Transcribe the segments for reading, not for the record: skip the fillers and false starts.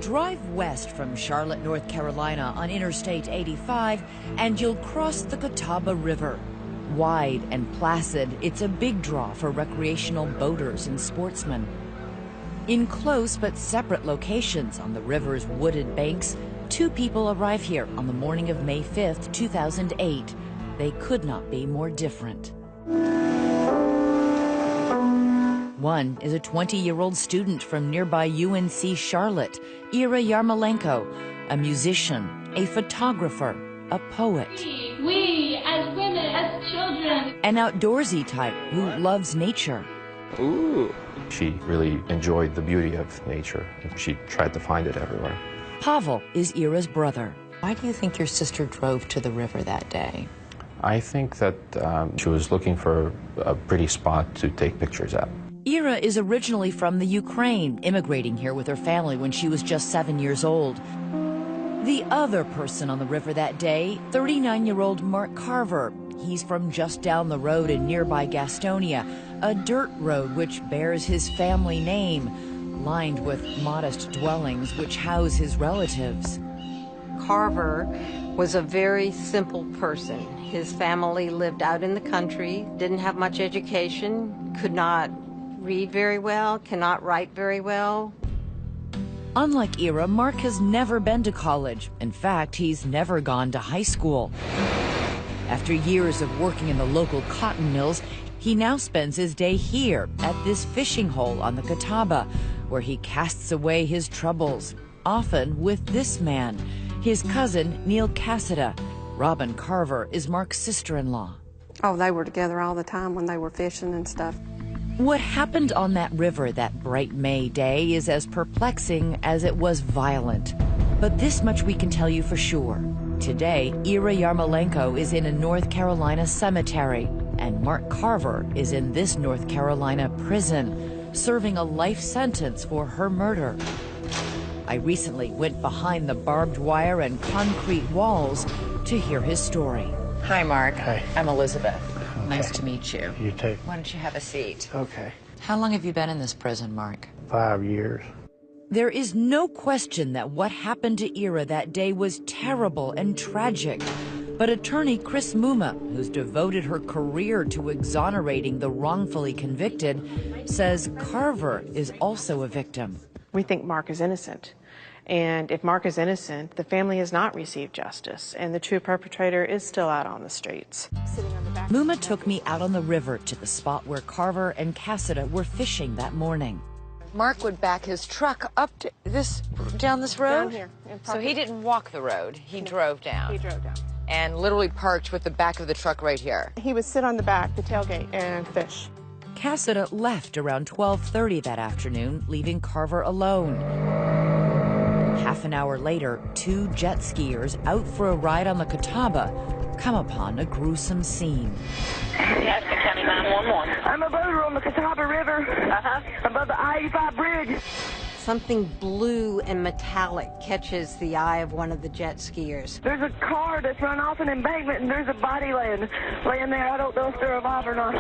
Drive west from Charlotte, North Carolina on Interstate 85 and you'll cross the Catawba River. Wide and placid, it's a big draw for recreational boaters and sportsmen. In close but separate locations on the river's wooded banks, two people arrive here on the morning of May 5th, 2008. They could not be more different. One is a 20-year-old student from nearby UNC Charlotte, Ira Yarmolenko, a musician, a photographer, a poet. We as women, as children. An outdoorsy type who loves nature. Ooh. She really enjoyed the beauty of nature, and she tried to find it everywhere. Pavel is Ira's brother. Why do you think your sister drove to the river that day? I think that she was looking for a pretty spot to take pictures at. Ira is originally from the Ukraine, immigrating here with her family when she was just 7 years old. The other person on the river that day, 39-year-old Mark Carver. He's from just down the road in nearby Gastonia, a dirt road which bears his family name, lined with modest dwellings which house his relatives. Carver was a very simple person. His family lived out in the country, didn't have much education, could not read very well, cannot write very well. Unlike Ira, Mark has never been to college. In fact, he's never gone to high school. After years of working in the local cotton mills, he now spends his day here at this fishing hole on the Catawba, where he casts away his troubles, often with this man, his cousin Neil Cassida. Robin Carver is Mark's sister-in-law. Oh, they were together all the time when they were fishing and stuff. What happened on that river that bright May day is as perplexing as it was violent. But this much we can tell you for sure. Today, Ira Yarmolenko is in a North Carolina cemetery, and Mark Carver is in this North Carolina prison, serving a life sentence for her murder. I recently went behind the barbed wire and concrete walls to hear his story. Hi, Mark. Hi. I'm Elizabeth. Okay. Nice to meet you. You too. Why don't you have a seat? Okay. How long have you been in this prison, Mark? 5 years. There is no question that what happened to Ira that day was terrible and tragic. But attorney Chris Muma, who's devoted her career to exonerating the wrongfully convicted, says Carver is also a victim. We think Mark is innocent. And if Mark is innocent, the family has not received justice, and the true perpetrator is still out on the streets. Muma took me out on the river to the spot where Carver and Cassida were fishing that morning. Mark would back his truck up to down this road? Down here. So he didn't walk the road, he drove down. He drove down. And literally parked with the back of the truck right here. He would sit on the back, the tailgate, and fish. Cassida left around 12:30 that afternoon, leaving Carver alone. Half an hour later, two jet skiers out for a ride on the Catawba come upon a gruesome scene. Gaston County 911. I'm a boater on the Catawba River, above the I-85 bridge. Something blue and metallic catches the eye of one of the jet skiers. There's a car that's run off an embankment, and there's a body laying there. I don't know if they're alive or not.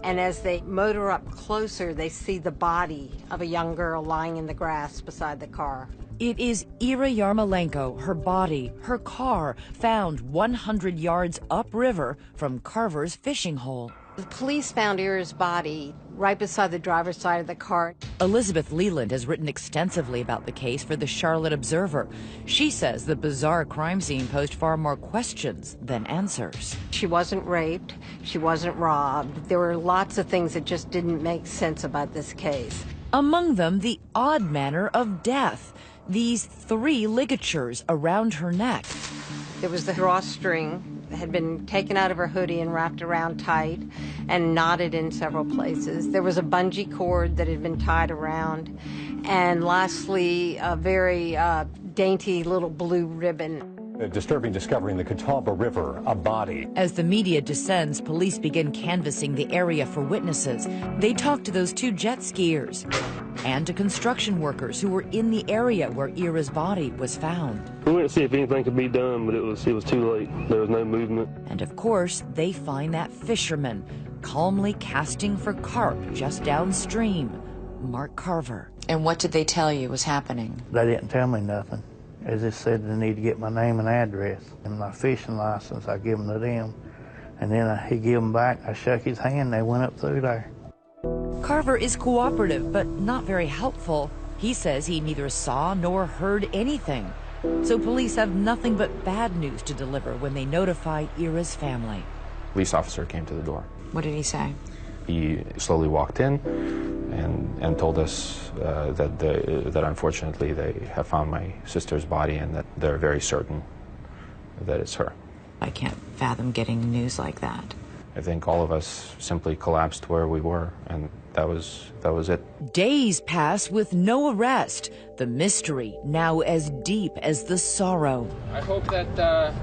And as they motor up closer, they see the body of a young girl lying in the grass beside the car. It is Ira Yarmolenko, her body, her car, found 100 yards upriver from Carver's fishing hole. The police found Ira's body right beside the driver's side of the car. Elizabeth Leland has written extensively about the case for the Charlotte Observer. She says the bizarre crime scene posed far more questions than answers. She wasn't raped. She wasn't robbed. There were lots of things that just didn't make sense about this case. Among them, the odd manner of death. These 3 ligatures around her neck. There was the drawstring that had been taken out of her hoodie and wrapped around tight and knotted in several places. There was a bungee cord that had been tied around. And lastly, a very dainty little blue ribbon. A disturbing discovery in the Catawba River, a body. As the media descends, police begin canvassing the area for witnesses. They talk to those 2 jet skiers and to construction workers who were in the area where Ira's body was found. We went to see if anything could be done, but it was too late. There was no movement. And of course, they find that fisherman calmly casting for carp just downstream, Mark Carver. And what did they tell you was happening? They didn't tell me nothing. They just said they need to get my name and address and my fishing license. I give them to them, and then he gave them back. I shook his hand. They went up through there. Carver is cooperative, but not very helpful. He says he neither saw nor heard anything. So police have nothing but bad news to deliver when they notify Ira's family. Police officer came to the door. What did he say? He slowly walked in and told us that unfortunately they have found my sister's body and that they're very certain that it's her. I can't fathom getting news like that. I think all of us simply collapsed where we were, and that was it. Days pass with no arrest. The mystery now as deep as the sorrow. I hope that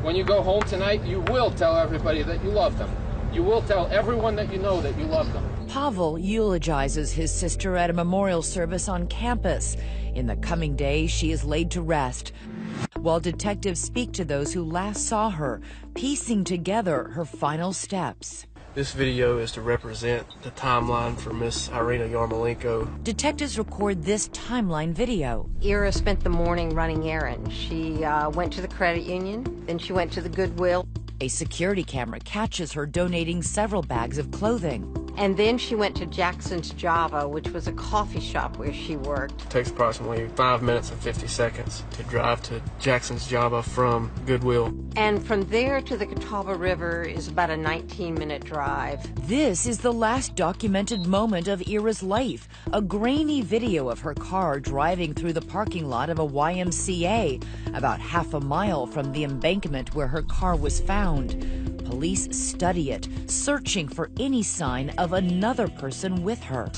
when you go home tonight, you will tell everybody that you love them. You will tell everyone that you know that you love them. Pavel eulogizes his sister at a memorial service on campus. In the coming days, she is laid to rest, while detectives speak to those who last saw her, piecing together her final steps. This video is to represent the timeline for Miss Irina Yarmolenko. Detectives record this timeline video. Ira spent the morning running errands. She went to the credit union, then she went to the Goodwill. A security camera catches her donating several bags of clothing. And then she went to Jackson's Java, which was a coffee shop where she worked. It takes approximately 5 minutes and 50 seconds to drive to Jackson's Java from Goodwill. And from there to the Catawba River is about a 19-minute drive. This is the last documented moment of Ira's life, a grainy video of her car driving through the parking lot of a YMCA, about half a mile from the embankment where her car was found. Police study it, searching for any sign of another person with her.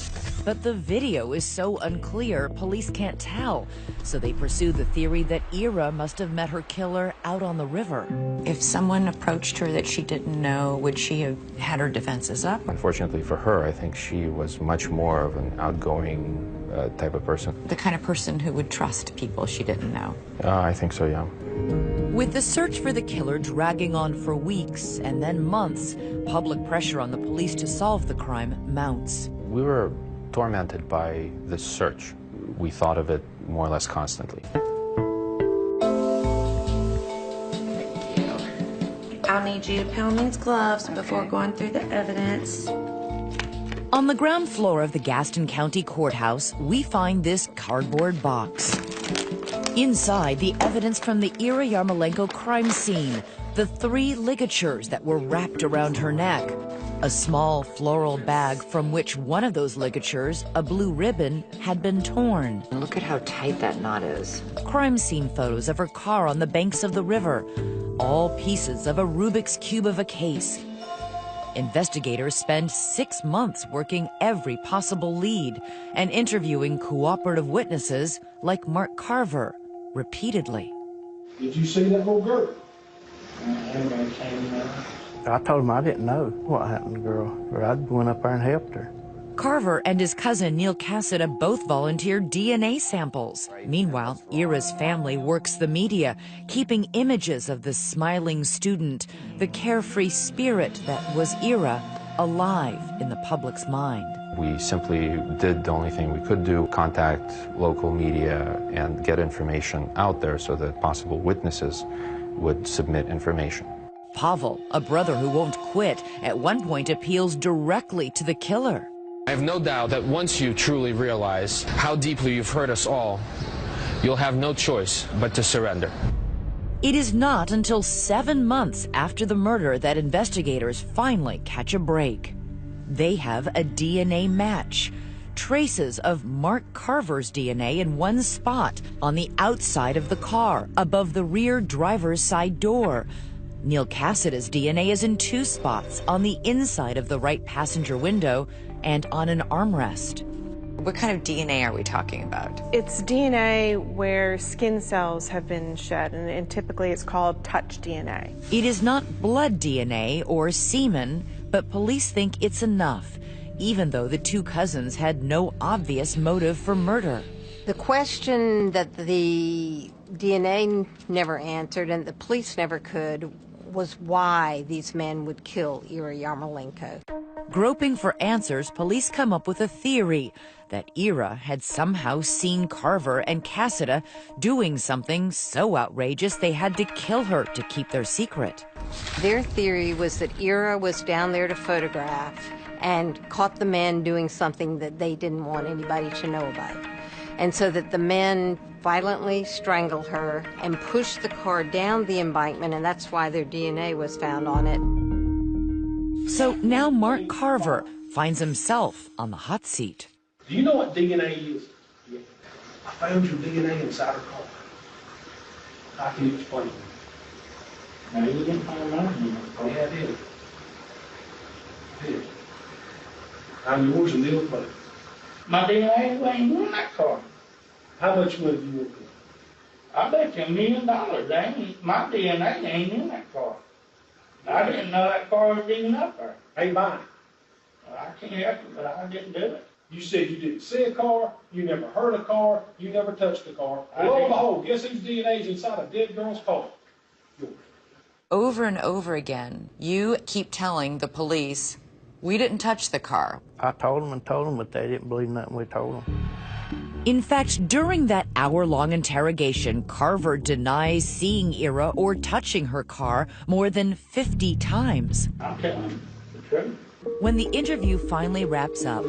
But the video is so unclear, police can't tell. So they pursue the theory that Ira must have met her killer out on the river. If someone approached her that she didn't know, would she have had her defenses up? Unfortunately for her, I think she was much more of an outgoing type of person. The kind of person who would trust people she didn't know? I think so, yeah. With the search for the killer dragging on for weeks and then months, public pressure on the police to solve the crime mounts. We were tormented by this search. We thought of it more or less constantly. I'll need you to put on these gloves before going through the evidence. On the ground floor of the Gaston County Courthouse, we find this cardboard box. Inside, the evidence from the Ira Yarmolenko crime scene, the 3 ligatures that were wrapped around her neck, a small floral bag from which one of those ligatures, a blue ribbon, had been torn. Look at how tight that knot is. Crime scene photos of her car on the banks of the river, all pieces of a Rubik's Cube of a case. Investigators spend 6 months working every possible lead and interviewing cooperative witnesses like Mark Carver repeatedly. Did you see that little girl? I told him I didn't know what happened to the girl, but I went up there and helped her. Carver and his cousin Neil Cassett have both volunteered DNA samples. Meanwhile, Ira's family works the media, keeping images of the smiling student, the carefree spirit that was Ira, alive in the public's mind. We simply did the only thing we could do, contact local media and get information out there so that possible witnesses would submit information. Pavel, a brother who won't quit, at one point appeals directly to the killer. I have no doubt that once you truly realize how deeply you've hurt us all, you'll have no choice but to surrender. It is not until 7 months after the murder that investigators finally catch a break. They have a DNA match. Traces of Mark Carver's DNA in one spot on the outside of the car, above the rear driver's side door. Neil Cassett's DNA is in 2 spots, on the inside of the right passenger window and on an armrest. What kind of DNA are we talking about? It's DNA where skin cells have been shed, and typically it's called touch DNA. It is not blood DNA or semen, but police think it's enough, even though the 2 cousins had no obvious motive for murder. The question that the DNA never answered and the police never could was why these men would kill Ira Yarmolenko. Groping for answers, police come up with a theory that Ira had somehow seen Carver and Cassida doing something so outrageous they had to kill her to keep their secret. Their theory was that Ira was down there to photograph and caught the men doing something that they didn't want anybody to know about. And so that the men violently strangled her and pushed the car down the embankment, and that's why their DNA was found on it. So now Mark Carver finds himself on the hot seat. Do you know what DNA is? Yeah. I found your DNA inside her car. I can explain it. Now, you didn't find mine. Yeah, I did. I did. I'm yours and Neil's buddy. My DNA ain't in that car. How much money do you want? I bet you $1 million. My DNA ain't in that car. I didn't know that car was even up there. Hey, mine. I can't help it, but I didn't do it. You said you didn't see a car, you never heard a car, you never touched a car. Lo and behold, guess whose DNA is inside a dead girl's car? Yours. Over and over again, you keep telling the police, we didn't touch the car. I told them, but they didn't believe nothing we told them. In fact, during that hour-long interrogation, Carver denies seeing Ira or touching her car more than 50 times. I'm telling the truth. When the interview finally wraps up,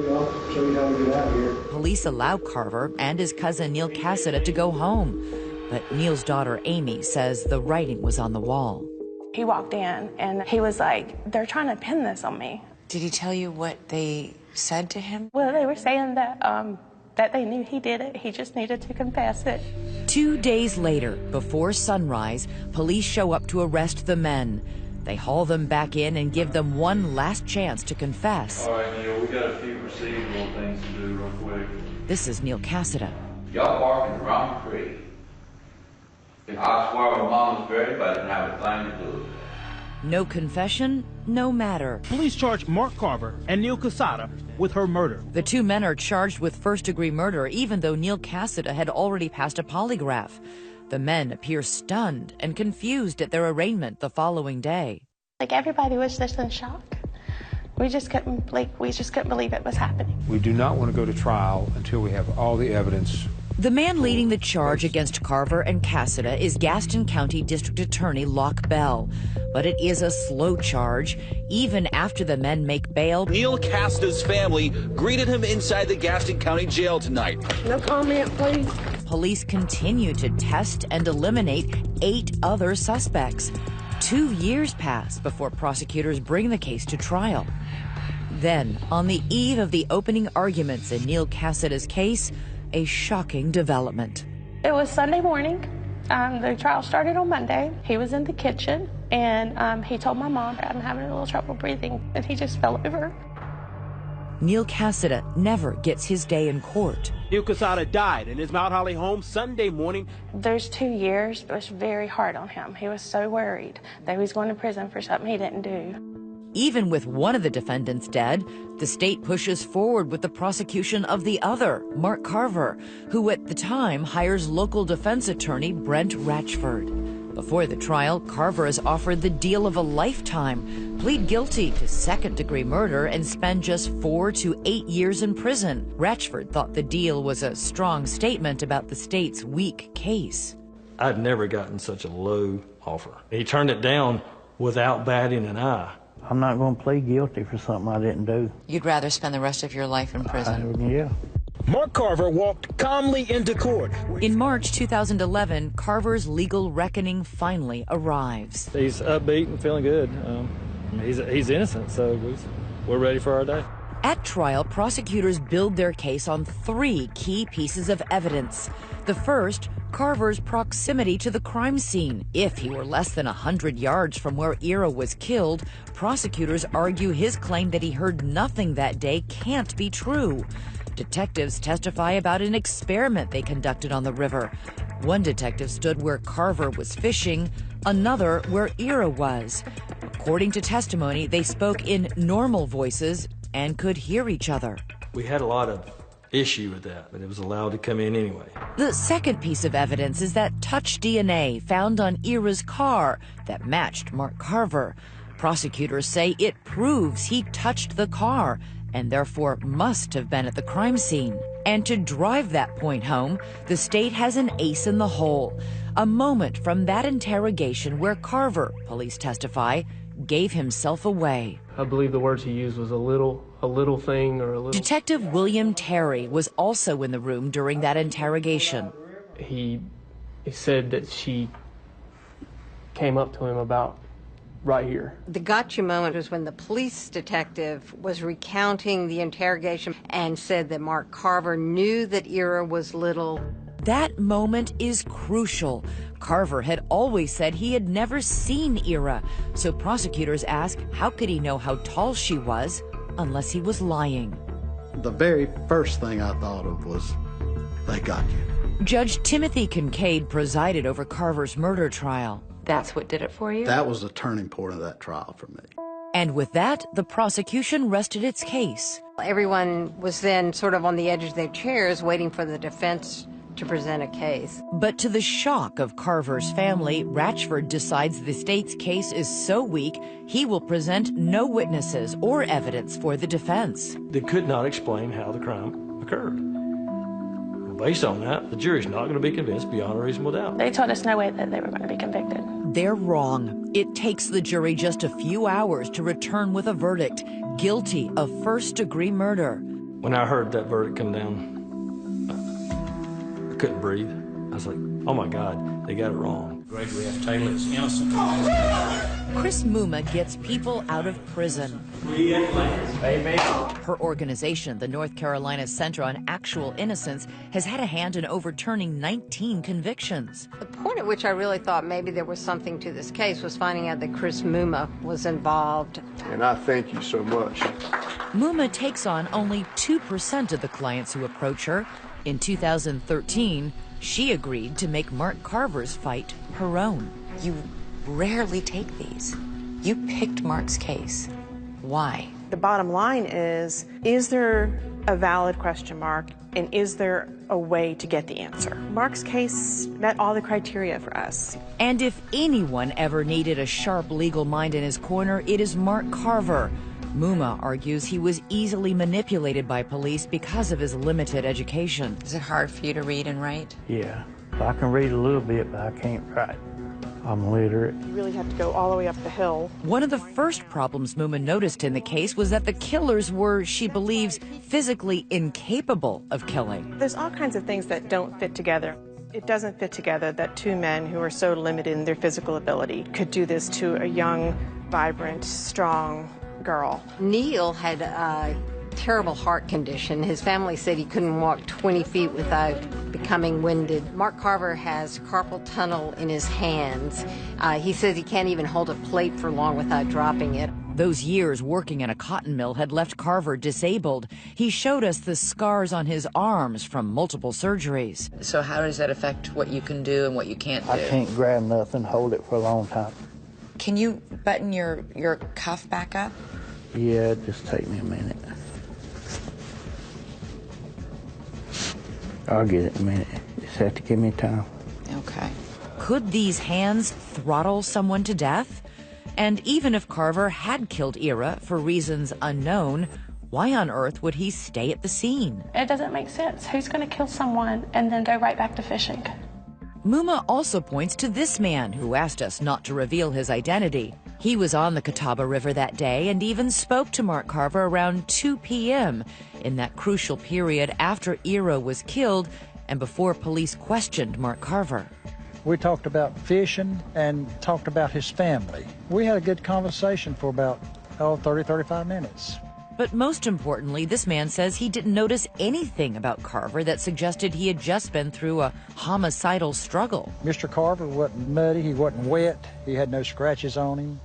police allow Carver and his cousin Neil Cassida to go home. But Neil's daughter Amy says the writing was on the wall. He walked in and he was like, they're trying to pin this on me. Did he tell you what they said to him? Well, they were saying that they knew he did it. He just needed to confess it. 2 days later, before sunrise, police show up to arrest the men. They haul them back in and give them one last chance to confess. All right, Neil, we got a few procedural things to do real quick. This is Neil Cassida. Y'all parked in the wrong tree. I swear on Mama's grave I didn't have a thing to do with it. No confession, no matter. Police charge Mark Carver and Neil Cassida with her murder. The two men are charged with first-degree murder, even though Neil Cassida had already passed a polygraph. The men appear stunned and confused at their arraignment the following day. Like everybody was just in shock. We just couldn't believe it was happening. We do not want to go to trial until we have all the evidence. The man leading the charge against Carver and Cassida is Gaston County District Attorney Locke Bell. But it is a slow charge. Even after the men make bail, Neil Cassida's family greeted him inside the Gaston County Jail tonight. No comment, please. Police continue to test and eliminate 8 other suspects. 2 years pass before prosecutors bring the case to trial. Then, on the eve of the opening arguments in Neil Cassida's case, a shocking development. It was Sunday morning. The trial started on Monday. He was in the kitchen, and he told my mom, I'm having a little trouble breathing, and he just fell over. Neil Cassida never gets his day in court. Neil Cassida died in his Mount Holly home Sunday morning. Those 2 years was very hard on him. He was so worried that he was going to prison for something he didn't do. Even with one of the defendants dead, the state pushes forward with the prosecution of the other, Mark Carver, who at the time hires local defense attorney Brent Ratchford. Before the trial, Carver is offered the deal of a lifetime, plead guilty to second-degree murder, and spend just 4 to 8 years in prison. Ratchford thought the deal was a strong statement about the state's weak case. I'd never gotten such a low offer. He turned it down without batting an eye. I'm not going to plead guilty for something I didn't do. You'd rather spend the rest of your life in prison? Yeah. Mark Carver walked calmly into court. In March 2011, Carver's legal reckoning finally arrives. He's upbeat and feeling good. He's innocent, so we're ready for our day. At trial, prosecutors build their case on 3 key pieces of evidence. The first, Carver's proximity to the crime scene. If he were less than 100 yards from where Ira was killed, prosecutors argue his claim that he heard nothing that day can't be true. Detectives testify about an experiment they conducted on the river. One detective stood where Carver was fishing, another where Ira was. According to testimony, they spoke in normal voices and could hear each other. We had a lot of issue with that, but it was allowed to come in anyway. The second piece of evidence is that touch DNA found on Ira's car that matched Mark Carver. Prosecutors say it proves he touched the car and therefore must have been at the crime scene. And to drive that point home, the state has an ace in the hole. A moment from that interrogation where Carver, police testify, gave himself away. I believe the words he used was a little thing or a little... Detective William Terry was also in the room during that interrogation. He said that she came up to him about right here. The gotcha moment was when the police detective was recounting the interrogation and said that Mark Carver knew that Ira was little. That moment is crucial. Carver had always said he had never seen Ira, so prosecutors ask how could he know how tall she was unless he was lying. The very first thing I thought of was, they got you. Judge Timothy Kincaid presided over Carver's murder trial. That's what did it for you? That was the turning point of that trial for me. And with that, the prosecution rested its case. Everyone was then sort of on the edge of their chairs waiting for the defense to present a case. But to the shock of Carver's family, Ratchford decides the state's case is so weak, he will present no witnesses or evidence for the defense. They could not explain how the crime occurred. Based on that, the jury's not going to be convinced beyond a reasonable doubt. They told us no way that they were going to be convicted. They're wrong. It takes the jury just a few hours to return with a verdict, guilty of first-degree murder. When I heard that verdict come down, I couldn't breathe. I was like, oh my God, they got it wrong. Gregory F. Taylor is innocent. Chris Muma gets people out of prison. Amen. Her organization, the North Carolina Center on Actual Innocence, has had a hand in overturning 19 convictions. The point at which I really thought maybe there was something to this case was finding out that Chris Muma was involved. And I thank you so much. Muma takes on only 2% of the clients who approach her. In 2013, she agreed to make Mark Carver's fight her own. You rarely take these. You picked Mark's case. Why? The bottom line is there a valid question mark, and is there a way to get the answer? Mark's case met all the criteria for us. And if anyone ever needed a sharp legal mind in his corner, it is Mark Carver. Muma argues he was easily manipulated by police because of his limited education. Is it hard for you to read and write? Yeah, I can read a little bit, but I can't write. I'm literate. You really have to go all the way up the hill. One of the first problems Muma noticed in the case was that the killers were, she believes, physically incapable of killing. There's all kinds of things that don't fit together. It doesn't fit together that two men who are so limited in their physical ability could do this to a young, vibrant, strong girl. Neil had a terrible heart condition. His family said he couldn't walk 20 feet without becoming winded. Mark Carver has carpal tunnel in his hands. He says he can't even hold a plate for long without dropping it. Those years working in a cotton mill had left Carver disabled. He showed us the scars on his arms from multiple surgeries. So how does that affect what you can do and what you can't do? I can't grab nothing, hold it for a long time. Can you button your cuff back up? Yeah, just take me a minute. I'll get it in a minute. Just have to give me time. Okay. Could these hands throttle someone to death? And even if Carver had killed Ira for reasons unknown, why on earth would he stay at the scene? It doesn't make sense. Who's going to kill someone and then go right back to fishing? Muma also points to this man who asked us not to reveal his identity. He was on the Catawba River that day and even spoke to Mark Carver around 2 p.m. in that crucial period after Ira was killed and before police questioned Mark Carver. We talked about fishing and talked about his family. We had a good conversation for about 30, 35 minutes. But most importantly, this man says he didn't notice anything about Carver that suggested he had just been through a homicidal struggle. Mr. Carver wasn't muddy, he wasn't wet, he had no scratches on him.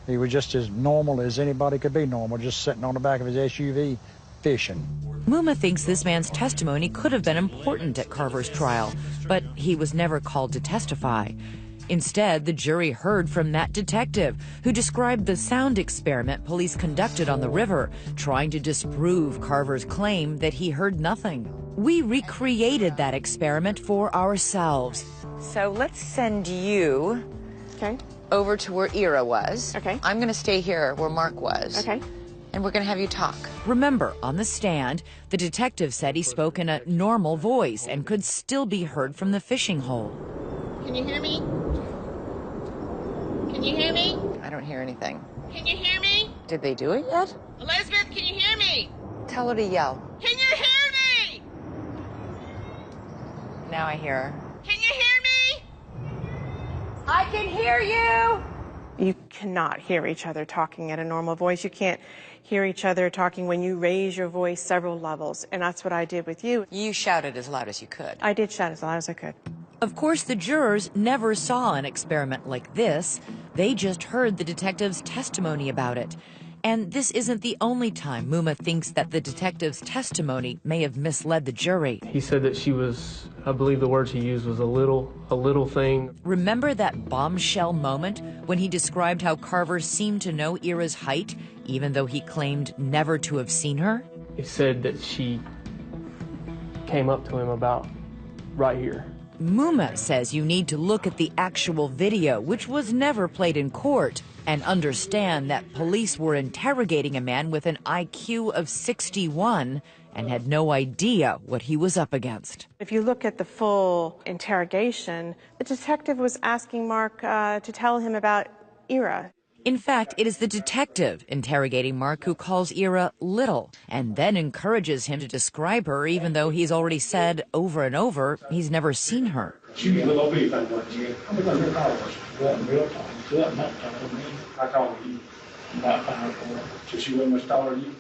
He was just as normal as anybody could be normal, just sitting on the back of his SUV fishing. Muma thinks this man's testimony could have been important at Carver's trial, but he was never called to testify. Instead, the jury heard from that detective who described the sound experiment police conducted on the river, trying to disprove Carver's claim that he heard nothing. We recreated that experiment for ourselves. So let's send you over to where Ira was. Okay. I'm going to stay here where Mark was. Okay. And we're going to have you talk. Remember, on the stand, the detective said he spoke in a normal voice and could still be heard from the fishing hole. Can you hear me? Can you hear me? I don't hear anything. Can you hear me? Did they do it yet? Elizabeth, can you hear me? Tell her to yell. Can you hear me? Now I hear her. Can you hear me? I can hear you! You cannot hear each other talking at a normal voice. You can't hear each other talking when you raise your voice several levels, and that's what I did with you. You shouted as loud as you could. I did shout as loud as I could. Of course, the jurors never saw an experiment like this. They just heard the detective's testimony about it. And this isn't the only time Muma thinks that the detective's testimony may have misled the jury. He said that she was, I believe the words he used was a little thing. Remember that bombshell moment when he described how Carver seemed to know Ira's height, even though he claimed never to have seen her? He said that she came up to him about right here. Muma says you need to look at the actual video, which was never played in court, and understand that police were interrogating a man with an IQ of 61 and had no idea what he was up against. If you look at the full interrogation, the detective was asking Mark to tell him about Ira. In fact, it is the detective interrogating Mark who calls Ira little and then encourages him to describe her, even though he's already said over and over he's never seen her. She was a little bit like what, yeah. I'm going to call her. She wasn't real tall. She wasn't that tall to me. I called her you. About 5'4". So she wasn't much taller than you?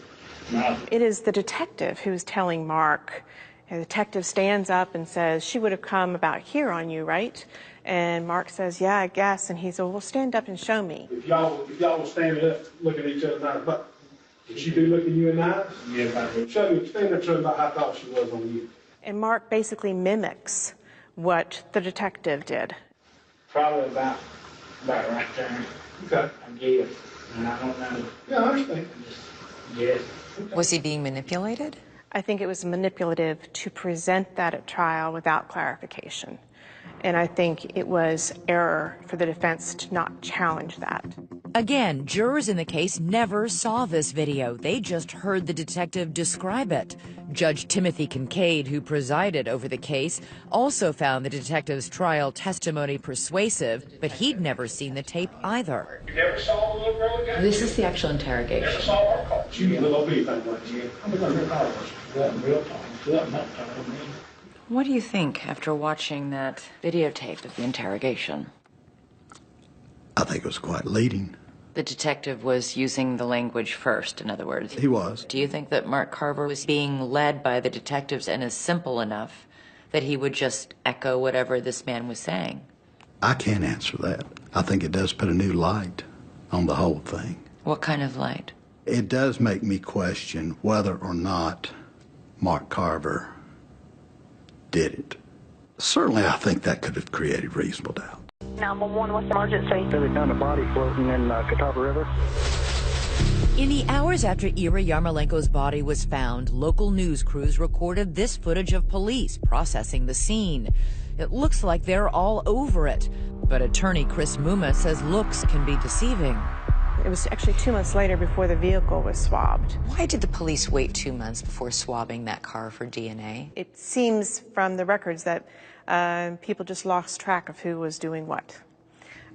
No. It is the detective who's telling Mark. The detective stands up and says, she would have come about here on you, right? And Mark says, yeah, I guess. And he said, well, stand up and show me. If y'all were standing up, looking at each other in the eye, but did she do looking you in the eyes? Yeah, show me, stand up, show me about how tall she was on you. And Mark basically mimics what the detective did. Probably about right there. Okay. I guess. And I don't know. Yeah, I understand. Yes. Okay. Was he being manipulated? I think it was manipulative to present that at trial without clarification. And I think it was error for the defense to not challenge that. Again, jurors in the case never saw this video. They just heard the detective describe it. Judge Timothy Kincaid, who presided over the case, also found the detective's trial testimony persuasive, but he'd never seen the tape either. You never saw the little girl again? This is the actual interrogation. Never saw her call. She was a little bit like what, yeah. I'm going to call her. She wasn't real tall. She wasn't that tall to me. What do you think after watching that videotape of the interrogation? I think it was quite leading. The detective was using the language first, in other words. He was. Do you think that Mark Carver was being led by the detectives and is simple enough that he would just echo whatever this man was saying? I can't answer that. I think it does put a new light on the whole thing. What kind of light? It does make me question whether or not Mark Carver did it. Certainly, I think that could have created reasonable doubt. 911, what's the emergency? They found a body floating in Carver River. In the hours after Ira Yarmolenko's body was found, local news crews recorded this footage of police processing the scene. It looks like they're all over it, but attorney Chris Muma says looks can be deceiving. It was actually 2 months later before the vehicle was swabbed. Why did the police wait 2 months before swabbing that car for DNA? It seems from the records that people just lost track of who was doing what.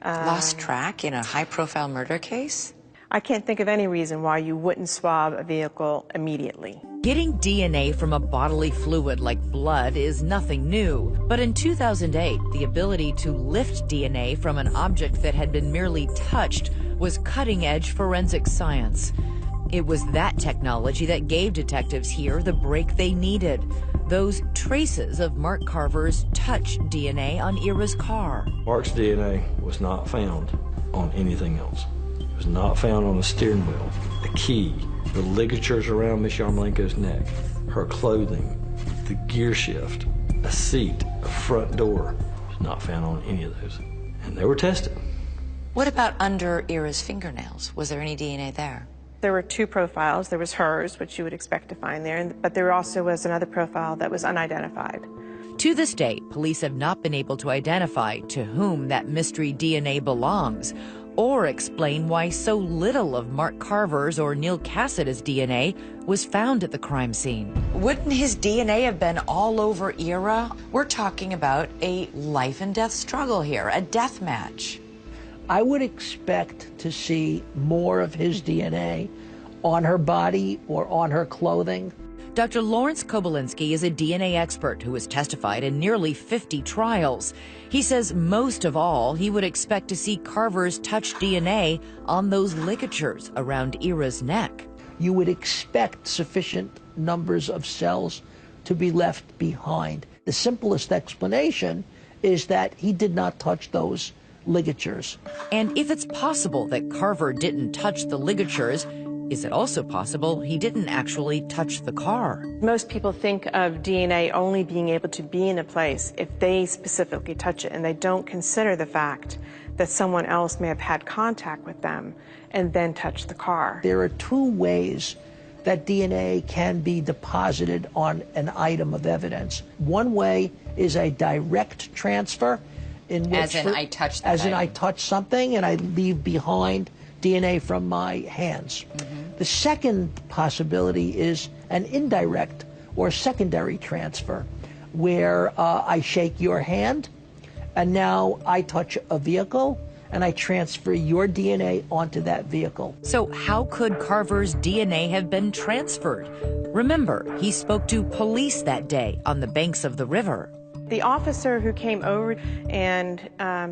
Lost track in a high-profile murder case? I can't think of any reason why you wouldn't swab a vehicle immediately. Getting DNA from a bodily fluid like blood is nothing new. But in 2008, the ability to lift DNA from an object that had been merely touched was cutting-edge forensic science. It was that technology that gave detectives here the break they needed. Those traces of Mark Carver's touch DNA on Ira's car. Mark's DNA was not found on anything else. It was not found on the steering wheel, the key, the ligatures around Miss Yarmolenko's neck, her clothing, the gear shift, a seat, a front door. It was not found on any of those. And they were tested. What about under Ira's fingernails? Was there any DNA there? There were two profiles. There was hers, which you would expect to find there, but there also was another profile that was unidentified. To this day, police have not been able to identify to whom that mystery DNA belongs, or explain why so little of Mark Carver's or Neil Cassada's DNA was found at the crime scene. Wouldn't his DNA have been all over Ira? We're talking about a life and death struggle here, a death match. I would expect to see more of his DNA on her body or on her clothing. Dr. Lawrence Kobylinski is a DNA expert who has testified in nearly 50 trials. He says most of all, he would expect to see Carver's touch DNA on those ligatures around Ira's neck. You would expect sufficient numbers of cells to be left behind. The simplest explanation is that he did not touch those ligatures. And if it's possible that Carver didn't touch the ligatures, is it also possible he didn't actually touch the car? Most people think of DNA only being able to be in a place if they specifically touch it, and they don't consider the fact that someone else may have had contact with them and then touch the car. There are two ways that DNA can be deposited on an item of evidence. One way is a direct transfer, in which I touched I touch something and I leave behind DNA from my hands. The second possibility is an indirect or secondary transfer, where I shake your hand and now I touch a vehicle and I transfer your DNA onto that vehicle. So how could Carver's DNA have been transferred? Remember, he spoke to police that day on the banks of the river. The officer who came over and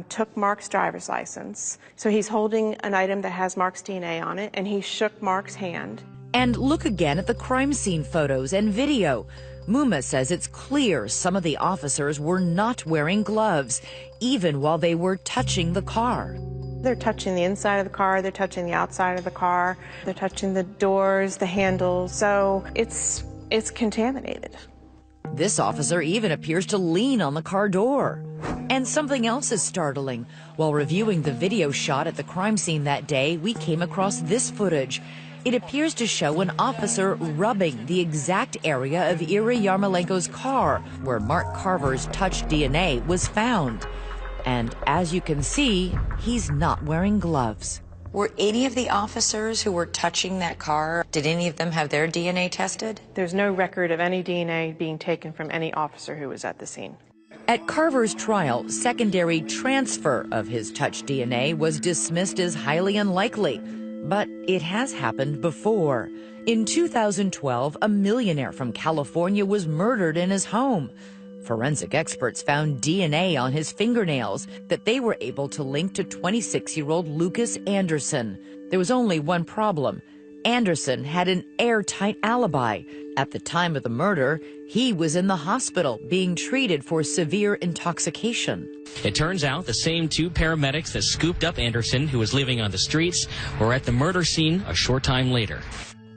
took Mark's driver's license, so he's holding an item that has Mark's DNA on it, and he shook Mark's hand. And look again at the crime scene photos and video. Muma says it's clear some of the officers were not wearing gloves, even while they were touching the car. They're touching the inside of the car, they're touching the outside of the car, they're touching the doors, the handles, so it's contaminated. This officer even appears to lean on the car door. And something else is startling. While reviewing the video shot at the crime scene that day, we came across this footage. It appears to show an officer rubbing the exact area of Ira Yarmolenko's car where Mark Carver's touch DNA was found. And as you can see, he's not wearing gloves. Were any of the officers who were touching that car, did any of them have their DNA tested? There's no record of any DNA being taken from any officer who was at the scene. At Carver's trial, secondary transfer of his touch DNA was dismissed as highly unlikely, but it has happened before. In 2012, a millionaire from California was murdered in his home. Forensic experts found DNA on his fingernails that they were able to link to 26-year-old Lucas Anderson. There was only one problem. Anderson had an airtight alibi. At the time of the murder, he was in the hospital being treated for severe intoxication. It turns out the same two paramedics that scooped up Anderson, who was living on the streets, were at the murder scene a short time later.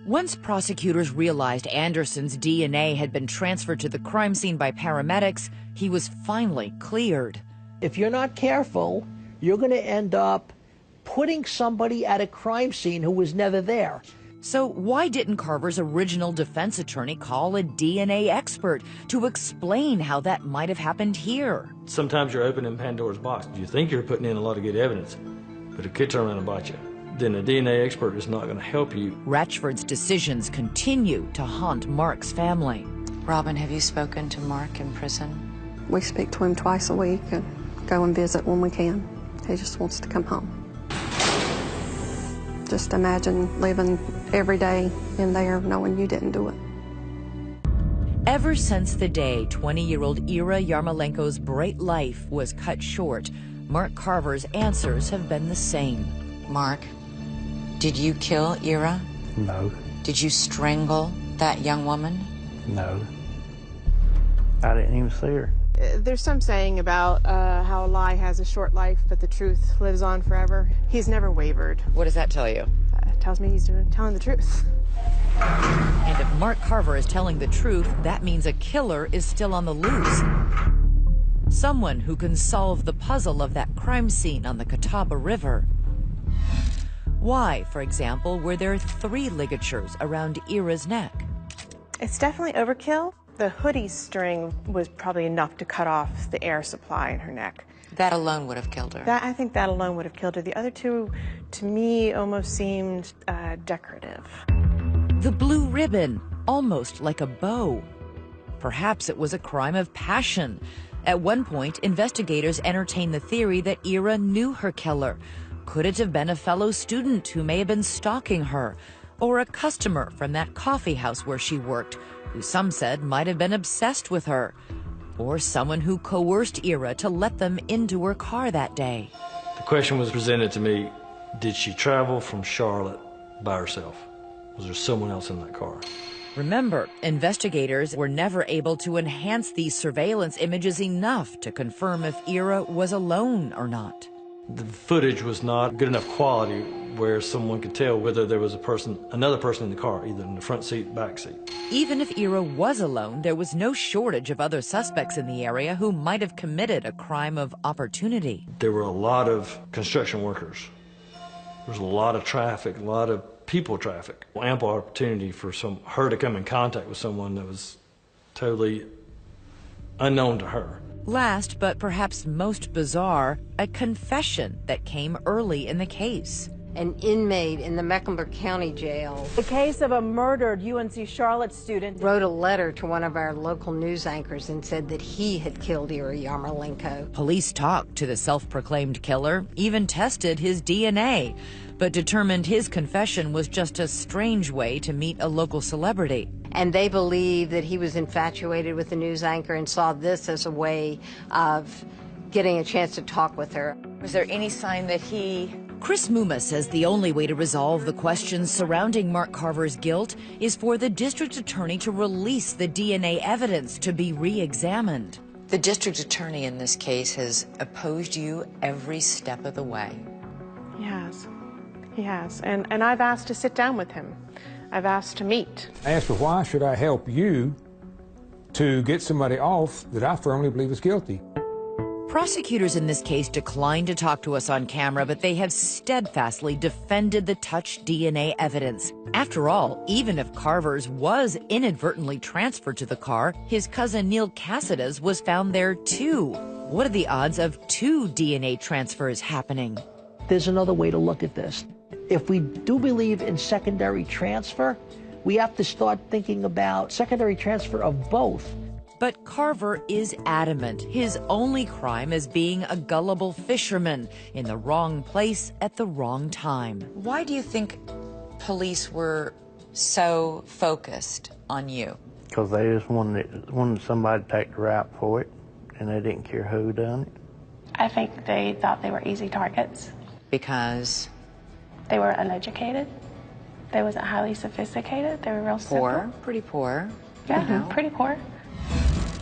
Once prosecutors realized Anderson's DNA had been transferred to the crime scene by paramedics, he was finally cleared. If you're not careful, you're going to end up putting somebody at a crime scene who was never there. So why didn't Carver's original defense attorney call a DNA expert to explain how that might have happened here? Sometimes you're opening Pandora's box. You think you're putting in a lot of good evidence, but it could turn around and bite you. Then a DNA expert is not going to help you. Ratchford's decisions continue to haunt Mark's family. Robin, have you spoken to Mark in prison? We speak to him twice a week and go and visit when we can. He just wants to come home. Just imagine living every day in there knowing you didn't do it. Ever since the day 20-year-old Ira Yarmolenko's bright life was cut short, Mark Carver's answers have been the same. Mark, did you kill Ira? No. Did you strangle that young woman? No. I didn't even see her. There's some saying about how a lie has a short life, but the truth lives on forever. He's never wavered. What does that tell you? It tells me he's telling the truth. And if Mark Carver is telling the truth, that means a killer is still on the loose. Someone who can solve the puzzle of that crime scene on the Catawba River. Why, for example, were there 3 ligatures around Ira's neck? It's definitely overkill, The hoodie string was probably enough to cut off the air supply in her neck. That alone would have killed her. I think that alone would have killed her. The other two, to me, almost seemed decorative. The blue ribbon, almost like a bow. Perhaps it was a crime of passion. At one point, investigators entertained the theory that Ira knew her killer. Could it have been a fellow student who may have been stalking her? Or a customer from that coffee house where she worked, who some said might have been obsessed with her? Or someone who coerced Ira to let them into her car that day? The question was presented to me, did she travel from Charlotte by herself? Was there someone else in that car? Remember, investigators were never able to enhance these surveillance images enough to confirm if Ira was alone or not. The footage was not good enough quality where someone could tell whether there was another person in the car, either in the front seat, back seat. Even if Ira was alone, there was no shortage of other suspects in the area who might have committed a crime of opportunity. There were a lot of construction workers. There was a lot of traffic, a lot of people traffic. Ample opportunity for her to come in contact with someone that was totally unknown to her. Last, but perhaps most bizarre, a confession that came early in the case. An inmate in the Mecklenburg County Jail. The case of a murdered UNC Charlotte student. Wrote a letter to one of our local news anchors and said that he had killed Ira Yarmolenko. Police talked to the self-proclaimed killer, even tested his DNA, but determined his confession was just a strange way to meet a local celebrity. And they believe that he was infatuated with the news anchor and saw this as a way of getting a chance to talk with her. Was there any sign that he... Chris Muma says the only way to resolve the questions surrounding Mark Carver's guilt is for the district attorney to release the DNA evidence to be re-examined. The district attorney in this case has opposed you every step of the way. He has. He has. And I've asked to sit down with him. I've asked to meet. I asked her, why should I help you to get somebody off that I firmly believe is guilty? Prosecutors in this case declined to talk to us on camera, but they have steadfastly defended the touch DNA evidence. After all, even if Carver's was inadvertently transferred to the car, his cousin Neil Cassidy's was found there too. What are the odds of 2 DNA transfers happening? There's another way to look at this. If we do believe in secondary transfer, we have to start thinking about secondary transfer of both. But Carver is adamant his only crime is being a gullible fisherman in the wrong place at the wrong time. Why do you think police were so focused on you? Because they just wanted somebody to take the rap for it, and they didn't care who done it. I think they thought they were easy targets. Because? They were uneducated. They wasn't highly sophisticated. They were real simple. Poor, pretty poor. Yeah, pretty poor.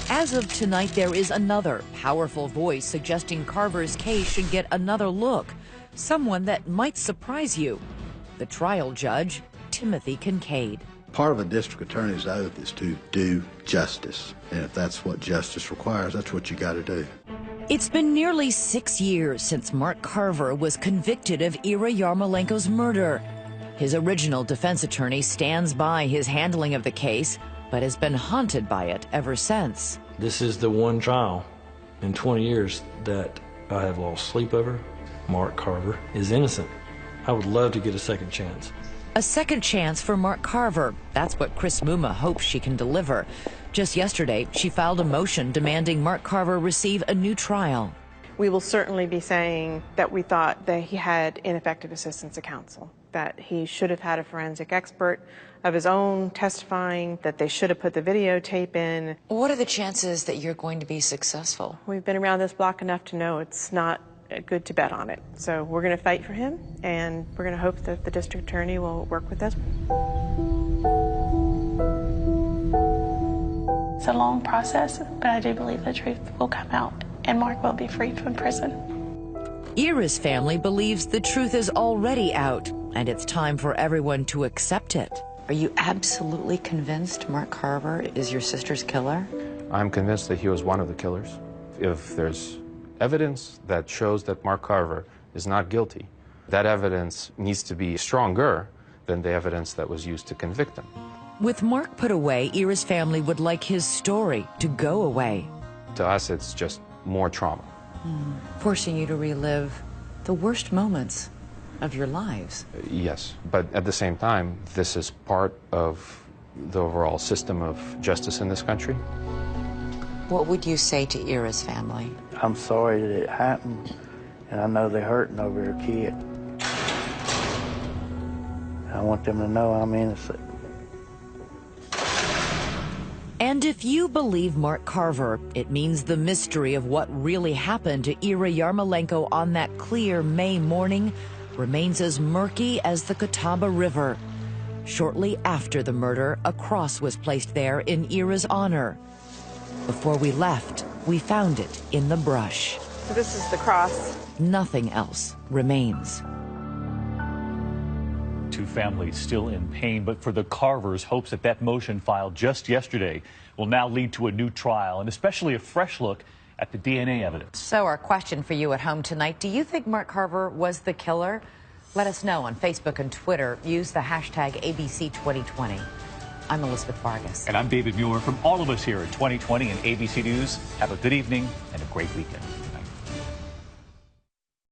As of tonight, there is another powerful voice suggesting Carver's case should get another look. Someone that might surprise you. The trial judge, Timothy Kincaid. Part of a district attorney's oath is to do justice. And if that's what justice requires, that's what you got to do. It's been nearly 6 years since Mark Carver was convicted of Ira Yarmolenko's murder. His original defense attorney stands by his handling of the case, but has been haunted by it ever since. This is the one trial in 20 years that I have lost sleep over. Mark Carver is innocent. I would love to get a second chance. A second chance for Mark Carver. That's what Chris Muma hopes she can deliver. Just yesterday, she filed a motion demanding Mark Carver receive a new trial. We will certainly be saying that we thought that he had ineffective assistance of counsel, that he should have had a forensic expert of his own testifying, that they should have put the videotape in. What are the chances that you're going to be successful? We've been around this block enough to know it's not good to bet on it. So we're going to fight for him, and we're going to hope that the district attorney will work with us. It's a long process, but I do believe the truth will come out, and Mark will be freed from prison. Ira's family believes the truth is already out, and it's time for everyone to accept it. Are you absolutely convinced Mark Carver is your sister's killer? I'm convinced that he was one of the killers. If there's evidence that shows that Mark Carver is not guilty, that evidence needs to be stronger than the evidence that was used to convict him. With Mark put away, Ira's family would like his story to go away. To us, it's just more trauma. Forcing you to relive the worst moments of your lives. Yes, but at the same time, this is part of the overall system of justice in this country. What would you say to Ira's family? I'm sorry that it happened, and I know they're hurting over their kid. I want them to know I'm innocent. And if you believe Mark Carver, it means the mystery of what really happened to Ira Yarmolenko on that clear May morning remains as murky as the Catawba River. Shortly after the murder, a cross was placed there in Ira's honor. Before we left, we found it in the brush. So this is the cross. Nothing else remains. Two families still in pain, but for the Carvers, hopes that that motion filed just yesterday will now lead to a new trial and especially a fresh look at the DNA evidence. So our question for you at home tonight, do you think Mark Carver was the killer? Let us know on Facebook and Twitter. Use the hashtag ABC2020. I'm Elizabeth Vargas. And I'm David Muir. From all of us here at 2020 and ABC News, have a good evening and a great weekend.